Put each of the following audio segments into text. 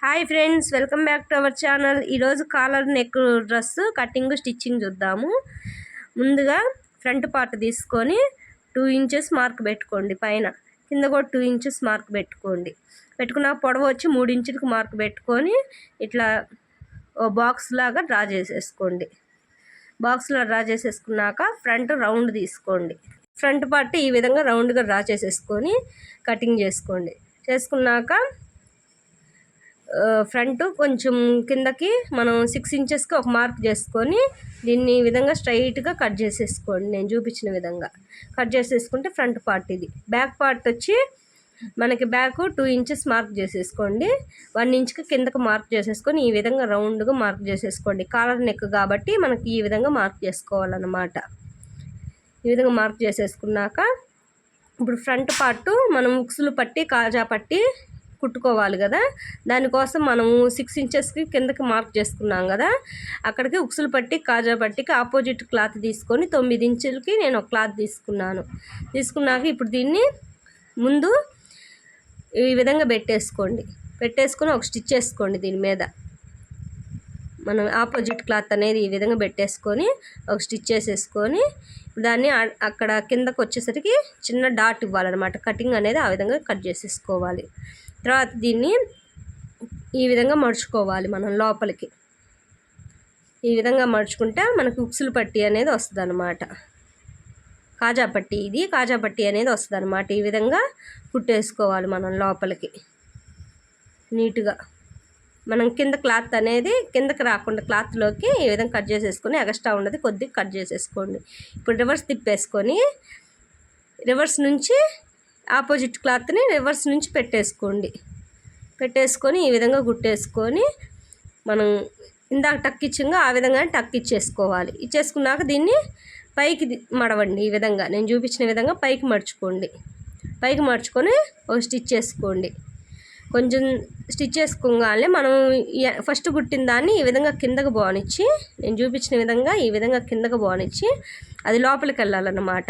Hi friends, welcome back to our channel. ఈరోజు collar neck dress cutting stitching చూద్దాము. ముందుగా front part తీసుకొని 2 inches mark పెట్టుకోండి. పైన కింద కూడా 2 ఇంచెస్ మార్క్ పెట్టుకోండి. పెట్టుకున్న పొడవు వచ్చి 3 ఇంచులకు మార్క్ పెట్టుకొని ఇట్లా బాక్స్ లాగా డ్రా చేసేసుకోండి. బాక్స్లో డ్రా చేసేసుకున్నాక ఫ్రంట్ రౌండ్ తీసుకోండి. ఫ్రంట్ పార్ట్ ఈ విధంగా రౌండ్గా డ్రా చేసేసుకొని కటింగ్ చేసుకోండి. చేసుకున్నాక ఫ్రంట్ కొంచెం కిందకి మనం 6 ఇంచెస్కి ఒక మార్క్ చేసుకొని దీన్ని ఈ విధంగా స్ట్రైట్గా కట్ చేసేసుకోండి. నేను చూపించిన విధంగా కట్ చేసేసుకుంటే ఫ్రంట్ పార్ట్ ఇది. బ్యాక్ పార్ట్ వచ్చి మనకి బ్యాక్ 2 ఇంచెస్ మార్క్ చేసేసుకోండి. 1 ఇంచ్కి కిందకి మార్క్ చేసేసుకొని ఈ విధంగా రౌండ్గా మార్క్ చేసేసుకోండి. కాలర్ నెక్ కాబట్టి మనకి ఈ విధంగా మార్క్ చేసుకోవాలన్నమాట. ఈ విధంగా మార్క్ చేసేసుకున్నాక ఇప్పుడు ఫ్రంట్ పార్ట్ మనం ఉక్సులు పట్టి కాజా పట్టి కుట్టుకోవాలి కదా. దానికోసం మనము 6 ఇంచెస్కి కిందకి మార్క్ చేసుకున్నాం కదా, అక్కడికి ఉక్సులు పట్టి కాజా పట్టికి ఆపోజిట్ క్లాత్ తీసుకొని 9 ఇంచులకి నేను ఒక క్లాత్ తీసుకున్నాక ఇప్పుడు దీన్ని ముందు ఈ విధంగా పెట్టేసుకొని ఒక స్టిచ్ వేసుకోండి. దీని మీద మనం ఆపోజిట్ క్లాత్ అనేది ఈ విధంగా పెట్టేసుకొని ఒక స్టిచ్ వేసేసుకొని దాన్ని అక్కడ కిందకు వచ్చేసరికి చిన్న డాట్ ఇవ్వాలన్నమాట. కటింగ్ అనేది ఆ విధంగా కట్ చేసేసుకోవాలి. తర్వాత దీన్ని ఈ విధంగా మడుచుకోవాలి. మనం లోపలికి ఈ విధంగా మడుచుకుంటే మనకు ఉక్సులు పట్టి అనేది వస్తుంది అన్నమాట. కాజా పట్టి ఇది కాజా పట్టి అనేది వస్తుంది అన్నమాట. ఈ విధంగా కుట్టేసుకోవాలి మనం లోపలికి నీట్గా. మనం కింద క్లాత్ అనేది కిందకి రాకుండా క్లాత్లోకి ఈ విధంగా కట్ చేసేసుకొని ఎక్స్ట్రా ఉన్నది కొద్దిగా కట్ చేసేసుకోండి. ఇప్పుడు రివర్స్ తిప్పేసుకొని రివర్స్ నుంచి ఆపోజిట్ క్లాత్ని రివర్స్ నుంచి పెట్టేసుకొని ఈ విధంగా కుట్టేసుకొని మనం ఇందాక టక్ ఇచ్చింగా ఆ విధంగా టక్ ఇచ్చేసుకోవాలి. ఇచ్చేసుకున్నాక దీన్ని పైకి మడవండి. ఈ విధంగా నేను చూపించిన విధంగా పైకి మడుచుకొని ఒక స్టిచ్ వేసుకోండి. కొంచెం స్టిచ్ వేసుకోగానే మనం ఫస్ట్ కుట్టిన దాన్ని ఈ విధంగా కిందకు బానిచ్చి నేను చూపించిన విధంగా ఈ విధంగా కిందకు బానిచ్చి అది లోపలికి వెళ్ళాలన్నమాట.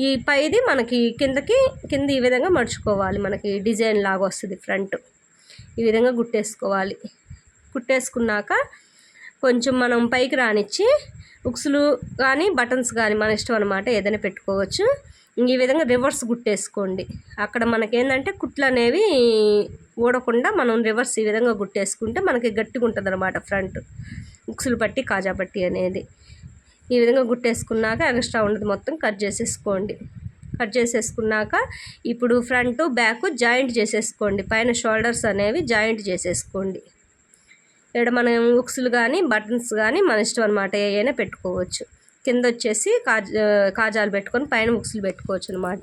ఈ పైది మనకి కింద ఈ విధంగా మడుచుకోవాలి. మనకి డిజైన్ లాగా వస్తుంది. ఫ్రంట్ ఈ విధంగా కుట్టేసుకోవాలి. కుట్టేసుకున్నాక కొంచెం మనం పైకి రానిచ్చి ఉక్సులు కానీ బటన్స్ కానీ మన ఇష్టం అన్నమాట, ఏదైనా పెట్టుకోవచ్చు. ఈ విధంగా రివర్స్ కుట్టేసుకోండి. అక్కడ మనకేంటంటే కుట్లు అనేవి ఊడకుండా మనం రివర్స్ ఈ విధంగా కుట్టేసుకుంటే మనకి గట్టిగా ఉంటుంది అన్నమాట. ఫ్రంట్ ఉక్సులు పట్టి కాజా పట్టి అనేది ఈ విధంగా కుట్టేసుకున్నాక ఎక్స్ట్రా ఉన్నది మొత్తం కట్ చేసేసుకోండి. కట్ చేసేసుకున్నాక ఇప్పుడు ఫ్రంట్ బ్యాక్ జాయింట్ చేసేసుకోండి. పైన షోల్డర్స్ అనేవి జాయింట్ చేసేసుకోండి. ఇక్కడ మనం ఉక్సులు కానీ బటన్స్ కానీ మన ఇష్టం అన్నమాట, ఏమైనా పెట్టుకోవచ్చు. కింద వచ్చేసి కాజాలు పెట్టుకొని పైన ఉక్సులు పెట్టుకోవచ్చు అన్నమాట.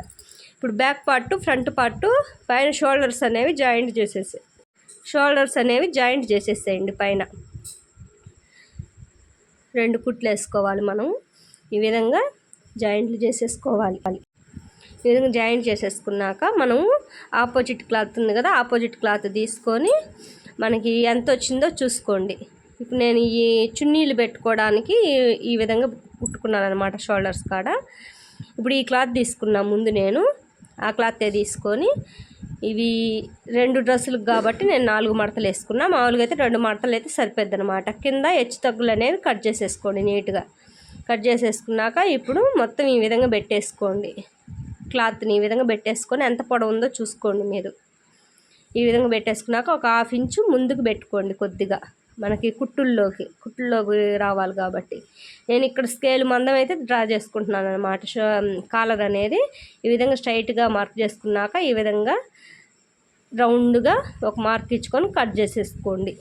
ఇప్పుడు బ్యాక్ పార్ట్ ఫ్రంట్ పార్ట్ పైన షోల్డర్స్ అనేవి జాయింట్ చేసేసేయండి. పైన 2 కుట్లు వేసుకోవాలి. మనం ఈ విధంగా జాయింట్లు చేసేసుకోవాలి. ఈ విధంగా జాయింట్ చేసేసుకున్నాక మనము ఆపోజిట్ క్లాత్ ఉంది కదా, ఆపోజిట్ క్లాత్ తీసుకొని మనకి ఎంత వచ్చిందో చూసుకోండి. ఇప్పుడు నేను ఈ చున్నీలు పెట్టుకోవడానికి ఈ విధంగా కుట్టుకున్నాను అనమాట షోల్డర్స్ కాడ. ఇప్పుడు ఈ క్లాత్ తీసుకున్నాను ముందు నేను, ఆ క్లాతే తీసుకొని ఇవి 2 డ్రెస్సులకు కాబట్టి నేను 4 మడతలు వేసుకున్నా. మామూలుగా అయితే 2 మడతలు అయితే సరిపోద్ది అనమాట. కింద హెచ్చు తగ్గులు అనేవి కట్ చేసేసుకోండి. నీట్గా కట్ చేసేసుకున్నాక ఇప్పుడు మొత్తం ఈ విధంగా పెట్టేసుకోండి. క్లాత్ని ఈ విధంగా పెట్టేసుకొని ఎంత పొడవు ఉందో చూసుకోండి మీరు. ఈ విధంగా పెట్టేసుకున్నాక ఒక 1/2 ఇంచు ముందుకు పెట్టుకోండి. కొద్దిగా మనకి కుట్టుల్లోకి రావాలి కాబట్టి నేను ఇక్కడ స్కేల్ మందం అయితే డ్రా చేసుకుంటున్నాను అనమాట. కాలర్ అనేది ఈ విధంగా స్ట్రైట్గా మార్క్ చేసుకున్నాక ఈ విధంగా రౌండ్గా ఒక మార్క్ ఇచ్చుకొని కట్ చేసేసుకోండి.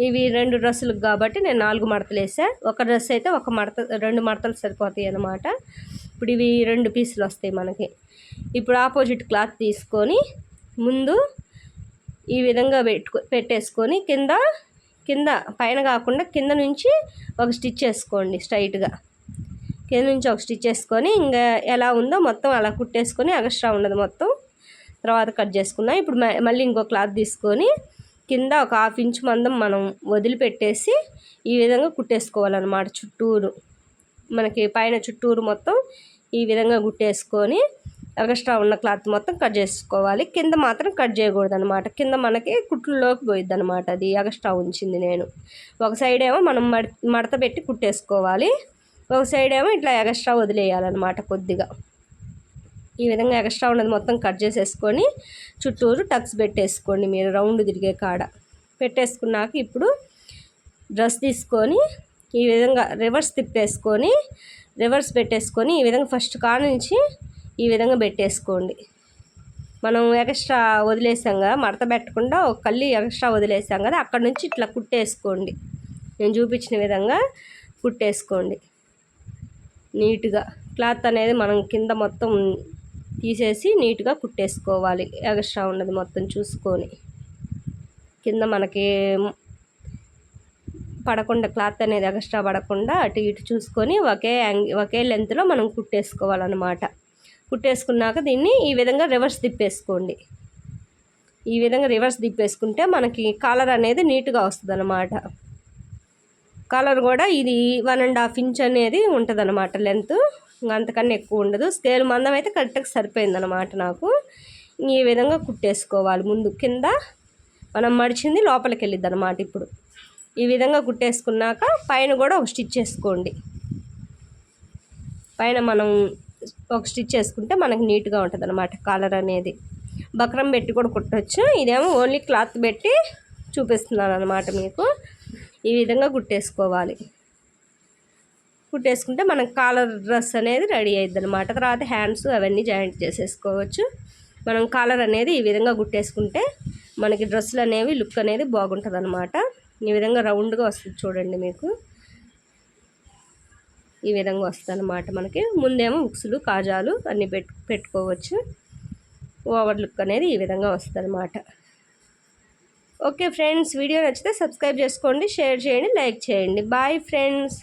ఇవి 2 డ్రెస్సులకు కాబట్టి నేను 4 మడతలు వేసా. ఒక డ్రెస్ అయితే 2 మడతలు సరిపోతాయి అన్నమాట. ఇప్పుడు ఇవి 2 పీసులు వస్తాయి మనకి. ఇప్పుడు ఆపోజిట్ క్లాత్ తీసుకొని ముందు ఈ విధంగా పెట్టేసుకొని కింద పైన కాకుండా కింద నుంచి ఒక స్టిచ్ వేసుకోండి. స్ట్రైట్గా కింద నుంచి ఒక స్టిచ్ వేసుకొని ఇంకా ఎలా ఉందో మొత్తం అలా కుట్టేసుకొని ఎక్స్ట్రా ఉన్నది మొత్తం తర్వాత కట్ చేసుకున్నాం. ఇప్పుడు మళ్ళీ ఇంకో క్లాత్ తీసుకొని కింద ఒక 1/2 ఇంచు మందం మనం వదిలిపెట్టేసి ఈ విధంగా కుట్టేసుకోవాలన్నమాట. చుట్టూరు మనకి పైన చుట్టూరు మొత్తం ఈ విధంగా కుట్టేసుకొని ఎక్స్ట్రా ఉన్న క్లాత్ మొత్తం కట్ చేసుకోవాలి. కింద మాత్రం కట్ చేయకూడదు అనమాట. కింద మనకి కుట్లలోకి పోయిద్ది అనమాట. అది ఎక్స్ట్రా ఉంచింది నేను. ఒక సైడ్ ఏమో మనం మడత పెట్టి కుట్టేసుకోవాలి, ఒక సైడ్ ఏమో ఇట్లా ఎక్స్ట్రా వదిలేయాలన్నమాట కొద్దిగా. ఈ విధంగా ఎక్స్ట్రా ఉన్నది మొత్తం కట్ చేసేసుకొని చుట్టూరు టక్స్ పెట్టేసుకోండి మీరు రౌండ్ తిరిగే కాడ. పెట్టేసుకున్నాక ఇప్పుడు డ్రెస్ తీసుకొని ఈ విధంగా రివర్స్ తిప్పేసుకొని రివర్స్ పెట్టేసుకొని ఈ విధంగా ఫస్ట్ కాడ నుంచి ఈ విధంగా పెట్టేసుకోండి. మనం ఎక్స్ట్రా వదిలేసాం కదా, మడత పెట్టకుండా ఒక కళ్ళి ఎక్స్ట్రా వదిలేసాం కదా, అక్కడ నుంచి ఇట్లా కుట్టేసుకోండి. నేను చూపించిన విధంగా కుట్టేసుకోండి నీట్గా. క్లాత్ అనేది మనం కింద మొత్తం తీసేసి నీట్గా కుట్టేసుకోవాలి. ఎక్స్ట్రా ఉన్నది మొత్తం చూసుకొని కింద మనకి పడకుండా, క్లాత్ అనేది ఎక్స్ట్రా పడకుండా అటు ఇటు చూసుకొని ఒకే లెంత్లో మనం కుట్టేసుకోవాలన్నమాట. కుట్టేసుకున్నాక దీన్ని ఈ విధంగా రివర్స్ తిప్పేసుకోండి. ఈ విధంగా రివర్స్ తిప్పేసుకుంటే మనకి కాలర్ అనేది నీట్గా వస్తుంది అన్నమాట. కాలర్ కూడా ఇది 1.5 ఇంచ్ అనేది ఉంటుంది అన్నమాట లెంత్, అంతకన్నా ఎక్కువ ఉండదు. స్కేల్ మందం అయితే కరెక్ట్గా సరిపోయిందనమాట నాకు. ఈ విధంగా కుట్టేసుకోవాలి. ముందు కింద మనం మడిచింది లోపలికి వెళ్ళిద్ది అనమాట. ఇప్పుడు ఈ విధంగా కుట్టేసుకున్నాక పైన కూడా ఒక స్టిచ్ వేసుకోండి. పైన మనం ఒక స్టిచ్ వేసుకుంటే మనకి నీట్గా ఉంటుంది అనమాట కాలర్ అనేది. బక్రం పెట్టి కూడా కుట్టవచ్చు. ఇదేమో ఓన్లీ క్లాత్ పెట్టి చూపిస్తున్నాను అనమాట మీకు. ఈ విధంగా కుట్టేసుకోవాలి. కుట్టేసుకుంటే మనకు కాలర్ డ్రెస్ అనేది రెడీ అయ్యిద్ది అనమాట. తర్వాత హ్యాండ్స్ అవన్నీ జాయింట్ చేసేసుకోవచ్చు. మనం కాలర్ అనేది ఈ విధంగా కుట్టేసుకుంటే మనకి డ్రెస్సులు అనేవి లుక్ అనేది బాగుంటుంది అనమాట. ఈ విధంగా రౌండ్గా వస్తుంది చూడండి. మీకు ఈ విధంగా వస్తుంది అనమాట. మనకి ముందేమో ఉక్సులు కాజాలు అన్నీ పెట్టుకోవచ్చు. ఓవర్ లుక్ అనేది ఈ విధంగా వస్తుంది అనమాట. ఓకే ఫ్రెండ్స్, వీడియో నచ్చితే సబ్స్క్రైబ్ చేసుకోండి, షేర్ చేయండి, లైక్ చేయండి. Bye friends.